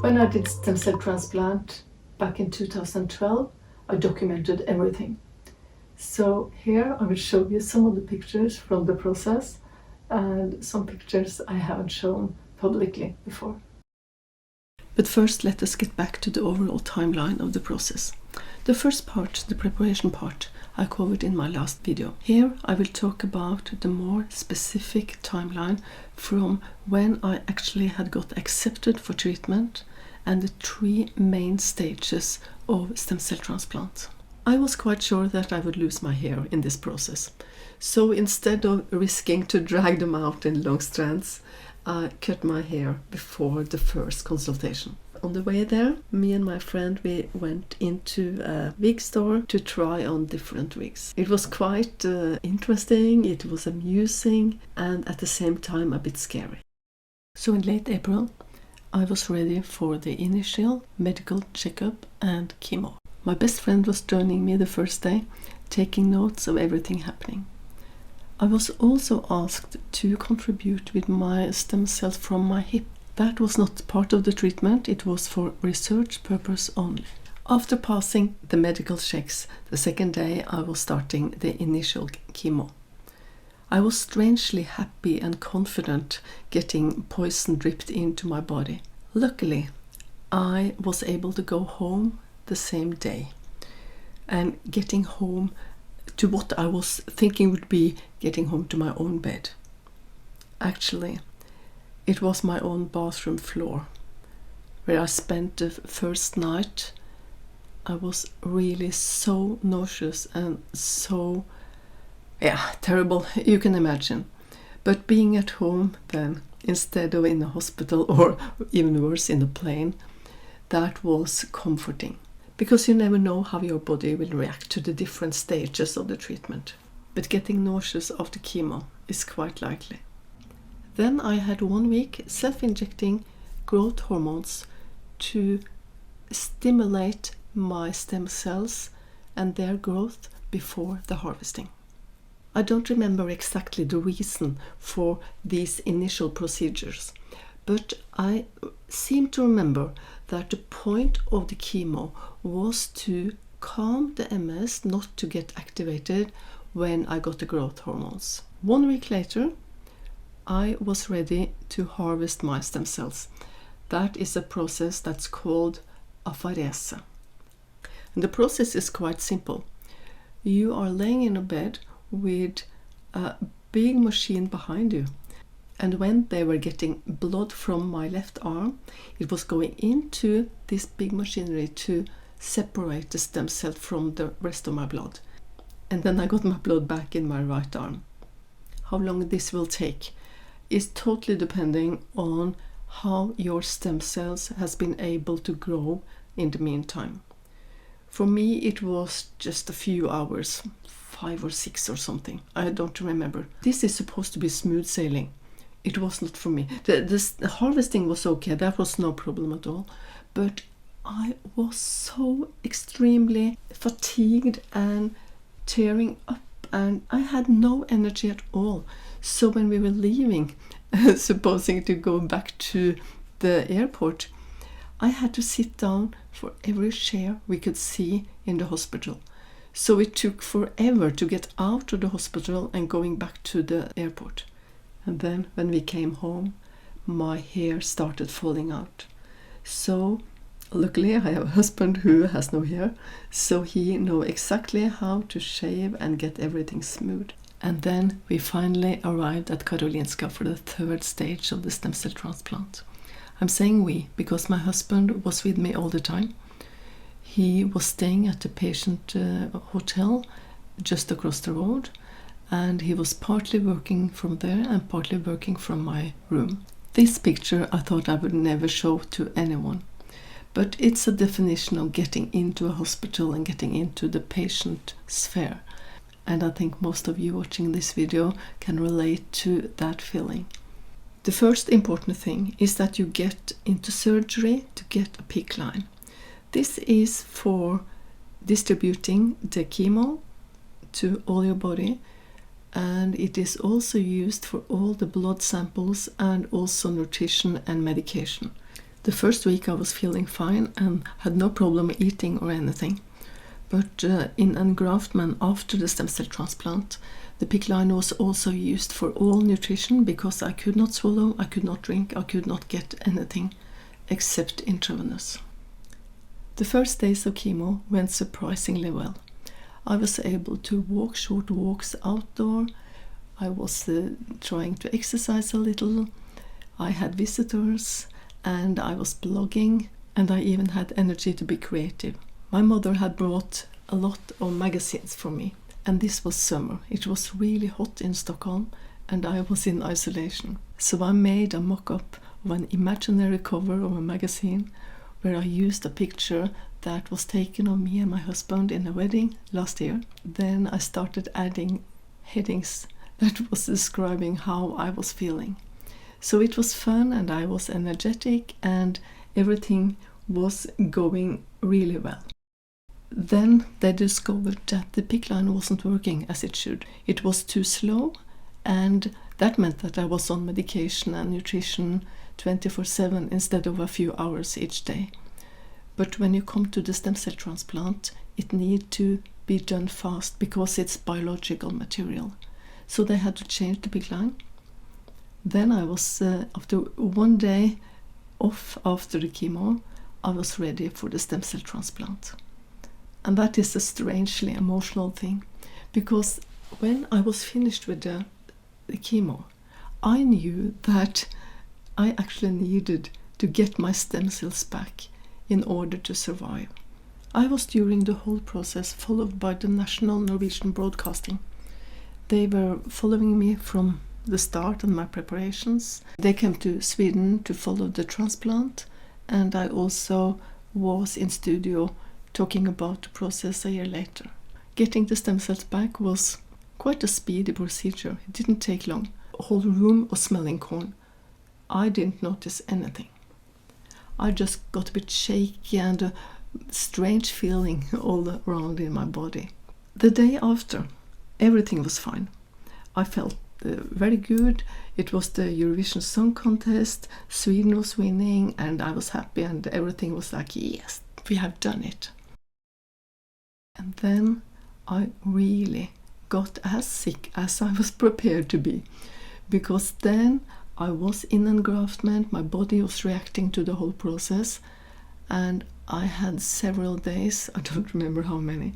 When I did stem cell transplant back in 2012, I documented everything. So here I will show you some of the pictures from the process and some pictures I haven't shown publicly before. But first, let us get back to the overall timeline of the process. The first part, the preparation part, I covered in my last video. Here I will talk about the more specific timeline from when I actually had got accepted for treatment and the 3 main stages of stem cell transplant. I was quite sure that I would lose my hair in this process. So instead of risking to drag them out in long strands, I cut my hair before the first consultation. On the way there, me and my friend, we went into a wig store to try on different wigs. It was quite interesting, it was amusing, and at the same time a bit scary. So in late April, I was ready for the initial medical checkup and chemo. My best friend was joining me the first day, taking notes of everything happening. I was also asked to contribute with my stem cells from my hip. That was not part of the treatment, it was for research purpose only. After passing the medical checks, the second day I was starting the initial chemo. I was strangely happy and confident getting poison dripped into my body. Luckily, I was able to go home the same day and getting home to what I was thinking would be getting home to my own bed. Actually, it was my own bathroom floor where I spent the first night. I was really so nauseous and so, terrible, you can imagine. But being at home then, instead of in the hospital or even worse in the plane, that was comforting. Because you never know how your body will react to the different stages of the treatment. But getting nauseous after chemo is quite likely. Then I had 1 week self-injecting growth hormones to stimulate my stem cells and their growth before the harvesting. I don't remember exactly the reason for these initial procedures, but I seem to remember that the point of the chemo was to calm the MS not to get activated when I got the growth hormones. 1 week later, I was ready to harvest my stem cells. That is a process that's called Afarese. And the process is quite simple. You are laying in a bed with a big machine behind you. And when they were getting blood from my left arm, it was going into this big machinery to separate the stem cell from the rest of my blood. And then I got my blood back in my right arm. How long this will take is totally depending on how your stem cells has been able to grow in the meantime. For me, it was just a few hours, 5 or 6 or something. I don't remember. This is supposed to be smooth sailing. It was not for me. The harvesting was okay, that was no problem at all. But I was so extremely fatigued and tearing up, and I had no energy at all. So when we were leaving, supposing to go back to the airport, I had to sit down for every chair we could see in the hospital. So it took forever to get out of the hospital and going back to the airport. And then when we came home, my hair started falling out. So luckily I have a husband who has no hair, so he knows exactly how to shave and get everything smooth. And then we finally arrived at Karolinska for the 3rd stage of the stem cell transplant. I'm saying we because my husband was with me all the time. He was staying at the patient hotel just across the road, and he was partly working from there and partly working from my room. This picture I thought I would never show to anyone, but it's a definition of getting into a hospital and getting into the patient sphere. And I think most of you watching this video can relate to that feeling. The first important thing is that you get into surgery to get a PICC-line. This is for distributing the chemo to all your body, and it is also used for all the blood samples and also nutrition and medication. The first week I was feeling fine and had no problem eating or anything. But in engraftment after the stem cell transplant, the PICC-line was also used for all nutrition because I could not swallow, I could not drink, I could not get anything except intravenous. The first days of chemo went surprisingly well. I was able to walk short walks outdoor. I was trying to exercise a little. I had visitors and I was blogging, and I even had energy to be creative. My mother had brought a lot of magazines for me, and this was summer. It was really hot in Stockholm and I was in isolation. So I made a mock-up of an imaginary cover of a magazine where I used a picture that was taken of me and my husband in a wedding last year. Then I started adding headings that was describing how I was feeling. So it was fun and I was energetic and everything was going really well. Then they discovered that the PICC-line wasn't working as it should. It was too slow, and that meant that I was on medication and nutrition 24/7 instead of a few hours each day. But when you come to the stem cell transplant, it needs to be done fast because it's biological material. So they had to change the PICC-line. Then I was, after one day off after the chemo, I was ready for the stem cell transplant. And that is a strangely emotional thing, because when I was finished with the chemo, I knew that I actually needed to get my stem cells back in order to survive. I was during the whole process followed by the national Norwegian broadcasting. They were following me from the start and my preparations. They came to Sweden to follow the transplant, and I also was in studio talking about the process a year later. Getting the stem cells back was quite a speedy procedure. It didn't take long. The whole room was smelling corn. I didn't notice anything. I just got a bit shaky and a strange feeling all around in my body. The day after, everything was fine. I felt very good. It was the Eurovision Song Contest. Sweden was winning and I was happy and everything was like, yes, we have done it. And then I really got as sick as I was prepared to be, because then I was in engraftment, my body was reacting to the whole process, and I had several days, I don't remember how many,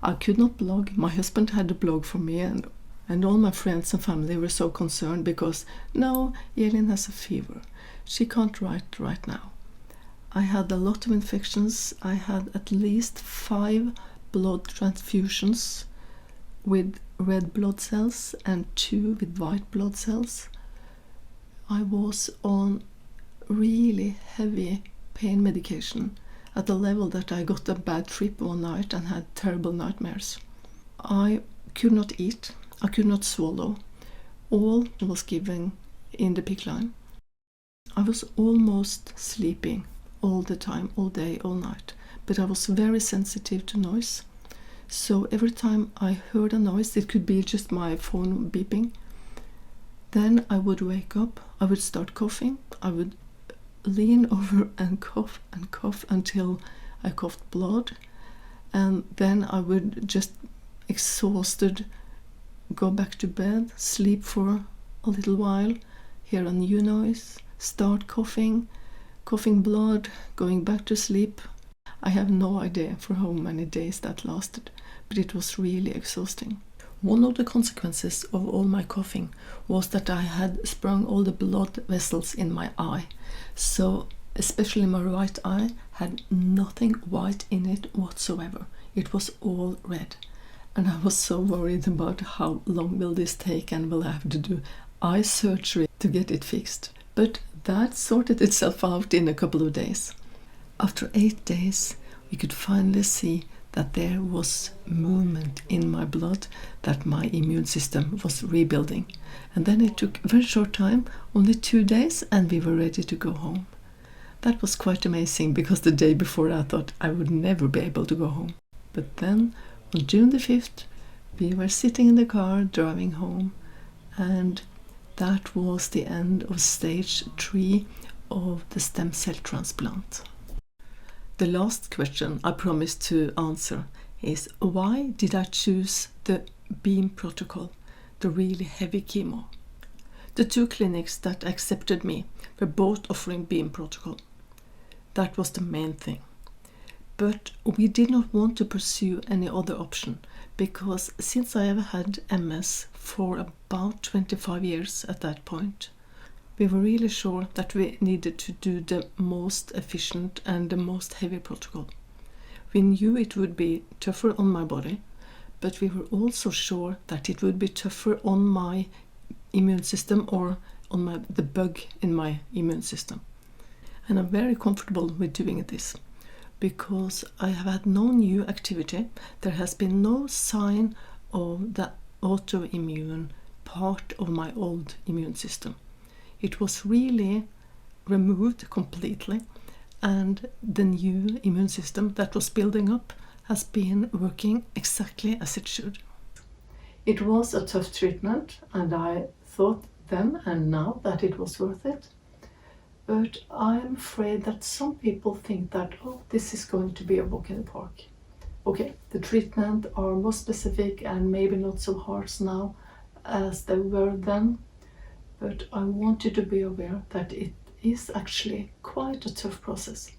I could not blog. My husband had to blog for me, and all my friends and family were so concerned because, no, Elin has a fever. She can't write right now. I had a lot of infections. I had at least 5 blood transfusions with red blood cells and 2 with white blood cells. I was on really heavy pain medication at the level that I got a bad trip one night and had terrible nightmares. I could not eat, I could not swallow. All was given in the PICC-line. I was almost sleeping all the time, all day, all night, but I was very sensitive to noise. So every time I heard a noise, it could be just my phone beeping, then I would wake up, I would start coughing, I would lean over and cough until I coughed blood, and then I would just exhausted go back to bed, sleep for a little while, hear a new noise, start coughing blood, going back to sleep. I have no idea for how many days that lasted, but it was really exhausting. One of the consequences of all my coughing was that I had sprung all the blood vessels in my eye. So especially my right eye had nothing white in it whatsoever. It was all red. And I was so worried about how long will this take and will I have to do eye surgery to get it fixed. But that sorted itself out in a couple of days. After 8 days, we could finally see that there was movement in my blood, that my immune system was rebuilding. And then it took a very short time, only 2 days, and we were ready to go home. That was quite amazing, because the day before I thought I would never be able to go home. But then, on June the 5th, we were sitting in the car driving home, and that was the end of stage 3 of the stem cell transplant. The last question I promised to answer is, why did I choose the beam protocol, the really heavy chemo? The two clinics that accepted me were both offering beam protocol. That was the main thing. But we did not want to pursue any other option, because since I have had MS for about 25 years at that point, we were really sure that we needed to do the most efficient and the most heavy protocol. We knew it would be tougher on my body, but we were also sure that it would be tougher on my immune system, or on the bug in my immune system. And I'm very comfortable with doing this, because I have had no new activity. There has been no sign of the autoimmune part of my old immune system. It was really removed completely, and the new immune system that was building up has been working exactly as it should. It was a tough treatment, and I thought then and now that it was worth it. But I'm afraid that some people think that, oh, this is going to be a walk in the park. Okay, the treatment are more specific and maybe not so harsh now as they were then. But I want you to be aware that it is actually quite a tough process.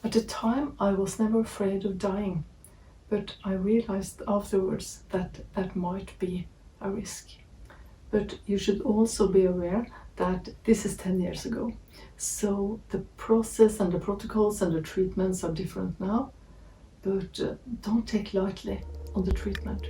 At the time, I was never afraid of dying, but I realized afterwards that that might be a risk. But you should also be aware that this is 10 years ago. So the process and the protocols and the treatments are different now, but don't take lightly on the treatment.